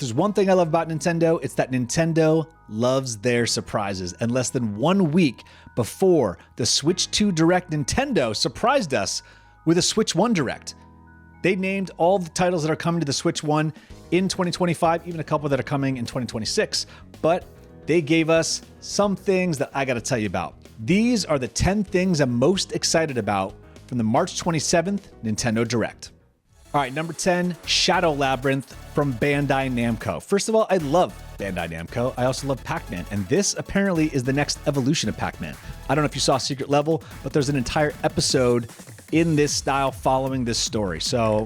there's one thing I love about Nintendo, it's that Nintendo loves their surprises. And less than 1 week before the Switch 2 Direct, Nintendo surprised us with a Switch 1 Direct. They named all the titles that are coming to the Switch 1 in 2025, even a couple that are coming in 2026. But they gave us some things that I gotta tell you about. These are the 10 things I'm most excited about from the March 27th Nintendo Direct. All right, number 10, Shadow Labyrinth from Bandai Namco. First of all, I love Bandai Namco. I also love Pac-Man, and this apparently is the next evolution of Pac-Man. I don't know if you saw Secret Level, but there's an entire episode in this style following this story. So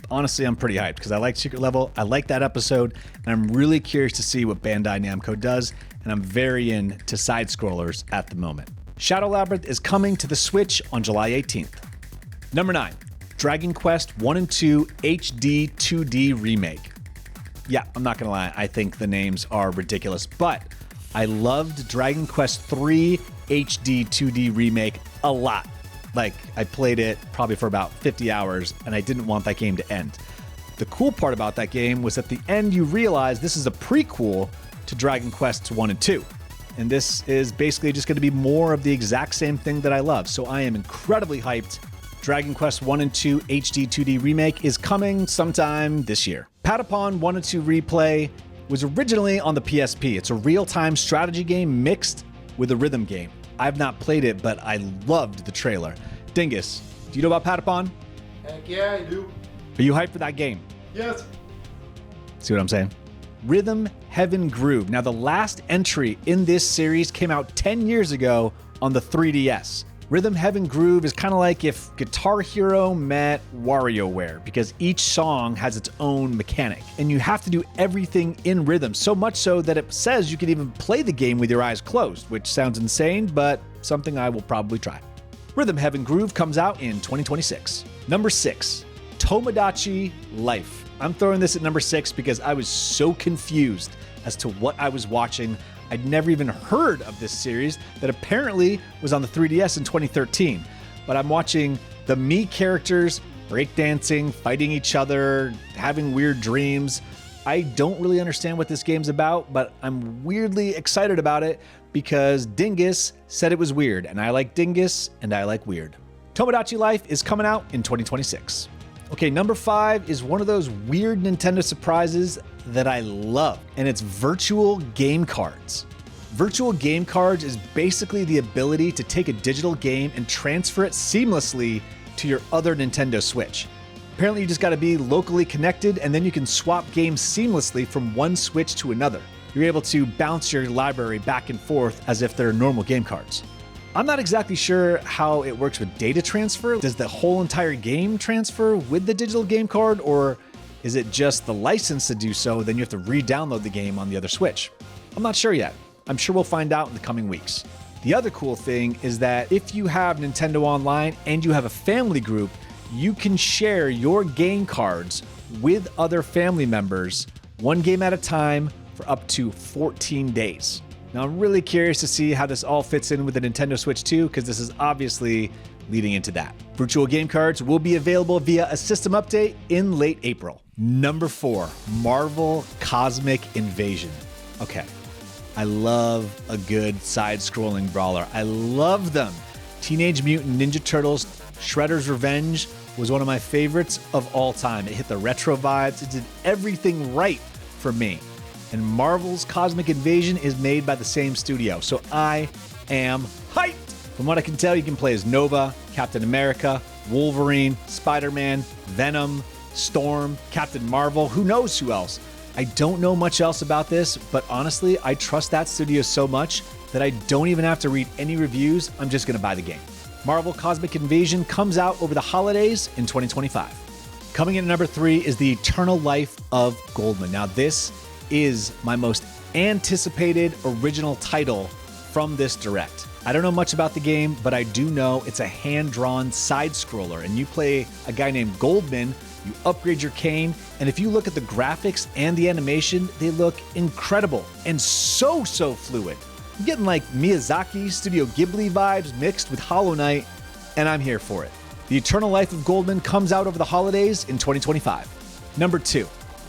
honestly, I'm pretty hyped because I like Secret Level. I like that episode, and I'm really curious to see what Bandai Namco does, and I'm very into side-scrollers at the moment. Shadow Labyrinth is coming to the Switch on July 18th. Number 9. Dragon Quest 1 and 2 HD 2D Remake. Yeah, I'm not gonna lie, I think the names are ridiculous, but I loved Dragon Quest 3 HD 2D Remake a lot. Like, I played it probably for about 50 hours, and I didn't want that game to end. The cool part about that game was at the end you realize this is a prequel to Dragon Quest 1 and 2. And this is basically just gonna be more of the exact same thing that I love, so I am incredibly hyped. Dragon Quest 1 and 2 HD 2D Remake is coming sometime this year. Patapon 1 and 2 Replay was originally on the PSP. It's a real-time strategy game mixed with a rhythm game. I've not played it, but I loved the trailer. Dingus, do you know about Patapon? Heck yeah, I do. Are you hyped for that game? Yes. See what I'm saying? Rhythm Heaven Groove. Now, the last entry in this series came out 10 years ago on the 3DS. Rhythm Heaven Groove is kind of like if Guitar Hero met WarioWare, because each song has its own mechanic, and you have to do everything in rhythm, so much so that it says you can even play the game with your eyes closed, which sounds insane, but something I will probably try. Rhythm Heaven Groove comes out in 2026. Number 6, Tomodachi Life. I'm throwing this at number 6 because I was so confused as to what I was watching. I'd never even heard of this series that apparently was on the 3DS in 2013. But I'm watching the Mii characters breakdancing, fighting each other, having weird dreams. I don't really understand what this game's about, but I'm weirdly excited about it because Dingus said it was weird, and I like Dingus, and I like weird. Tomodachi Life is coming out in 2026. Okay, number 5 is one of those weird Nintendo surprises that I love, and it's virtual game cards. Virtual game cards is basically the ability to take a digital game and transfer it seamlessly to your other Nintendo Switch. Apparently you just gotta be locally connected, and then you can swap games seamlessly from one Switch to another. You're able to bounce your library back and forth as if they're normal game cards. I'm not exactly sure how it works with data transfer. Does the whole entire game transfer with the digital game card, or is it just the license to do so, then you have to re-download the game on the other Switch? I'm not sure yet. I'm sure we'll find out in the coming weeks. The other cool thing is that if you have Nintendo Online and you have a family group, you can share your game cards with other family members, one game at a time, for up to 14 days. Now, I'm really curious to see how this all fits in with the Nintendo Switch 2, because this is obviously leading into that. Virtual game cards will be available via a system update in late April. Number 4, Marvel Cosmic Invasion. Okay, I love a good side-scrolling brawler. I love them. Teenage Mutant Ninja Turtles Shredder's Revenge was one of my favorites of all time. It hit the retro vibes. It did everything right for me. And Marvel's Cosmic Invasion is made by the same studio, so I am hyped! From what I can tell, you can play as Nova, Captain America, Wolverine, Spider-Man, Venom, Storm, Captain Marvel, who knows who else. I don't know much else about this, but honestly, I trust that studio so much that I don't even have to read any reviews. I'm just gonna buy the game. Marvel Cosmic Invasion comes out over the holidays in 2025. Coming in at number 3 is The Eternal Life of Goldman. Now, this is my most anticipated original title from this direct. I don't know much about the game, but I do know it's a hand-drawn side-scroller, and you play a guy named Goldman, you upgrade your cane, and if you look at the graphics and the animation, they look incredible and so fluid. I'm getting like Miyazaki, Studio Ghibli vibes mixed with Hollow Knight, and I'm here for it. The Eternal Life of Goldman comes out over the holidays in 2025. Number 2.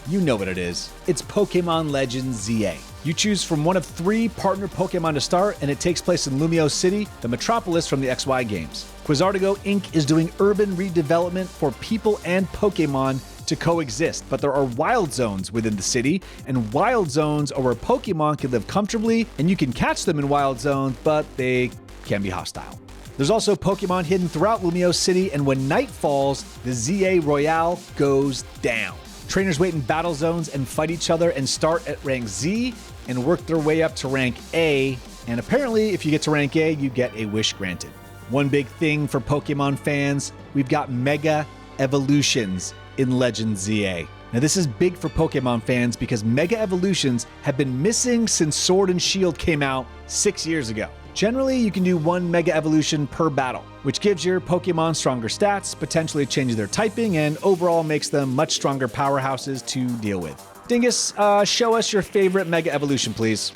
You know what it is. It's Pokemon Legends ZA. You choose from one of 3 partner Pokemon to start, and it takes place in Lumio City, the metropolis from the XY games. Quizartigo Inc. is doing urban redevelopment for people and Pokemon to coexist, but there are wild zones within the city, and wild zones are where Pokemon can live comfortably, and you can catch them in wild zones, but they can be hostile. There's also Pokemon hidden throughout Lumio City, and when night falls, the ZA Royale goes down. Trainers wait in battle zones and fight each other and start at rank Z and work their way up to rank A, and apparently if you get to rank A, you get a wish granted. One big thing for Pokemon fans, we've got Mega Evolutions in Legends ZA. Now this is big for Pokemon fans because Mega Evolutions have been missing since Sword and Shield came out 6 years ago. Generally, you can do 1 Mega Evolution per battle, which gives your Pokemon stronger stats, potentially changes their typing, and overall makes them much stronger powerhouses to deal with. Dingus, show us your favorite Mega Evolution, please.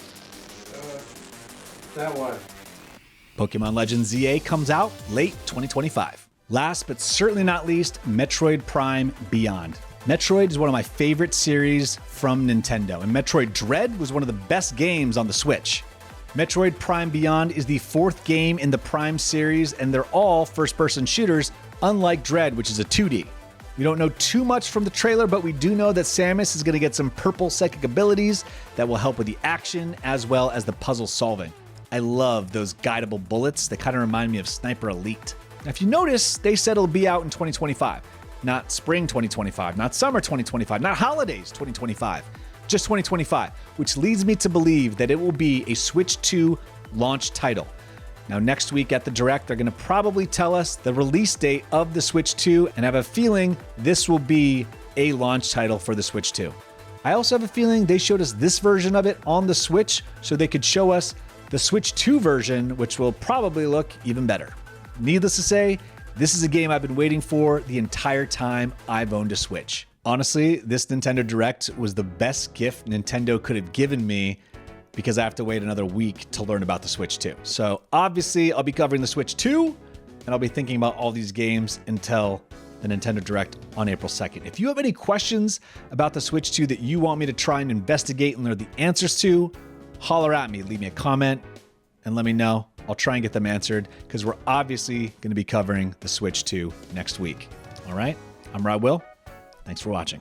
That one. Pokemon Legends ZA comes out late 2025. Last but certainly not least, Metroid Prime Beyond. Metroid is one of my favorite series from Nintendo, and Metroid Dread was one of the best games on the Switch. Metroid Prime Beyond is the 4th game in the Prime series, and they're all first-person shooters, unlike Dread, which is a 2D. We don't know too much from the trailer, but we do know that Samus is going to get some purple psychic abilities that will help with the action as well as the puzzle solving. I love those guidable bullets. They kind of remind me of Sniper Elite. Now, if you notice, they said it'll be out in 2025. Not spring 2025, not summer 2025, not holidays 2025. Just 2025, which leads me to believe that it will be a Switch 2 launch title. Now, next week at the Direct, they're going to probably tell us the release date of the Switch 2, and I have a feeling this will be a launch title for the Switch 2. I also have a feeling they showed us this version of it on the Switch, so they could show us the Switch 2 version, which will probably look even better. Needless to say, this is a game I've been waiting for the entire time I've owned a Switch. Honestly, this Nintendo Direct was the best gift Nintendo could have given me because I have to wait another week to learn about the Switch 2. So obviously, I'll be covering the Switch 2, and I'll be thinking about all these games until the Nintendo Direct on April 2nd. If you have any questions about the Switch 2 that you want me to try and investigate and learn the answers to, holler at me, leave me a comment, and let me know. I'll try and get them answered because we're obviously going to be covering the Switch 2 next week. All right, I'm RyWill. Thanks for watching.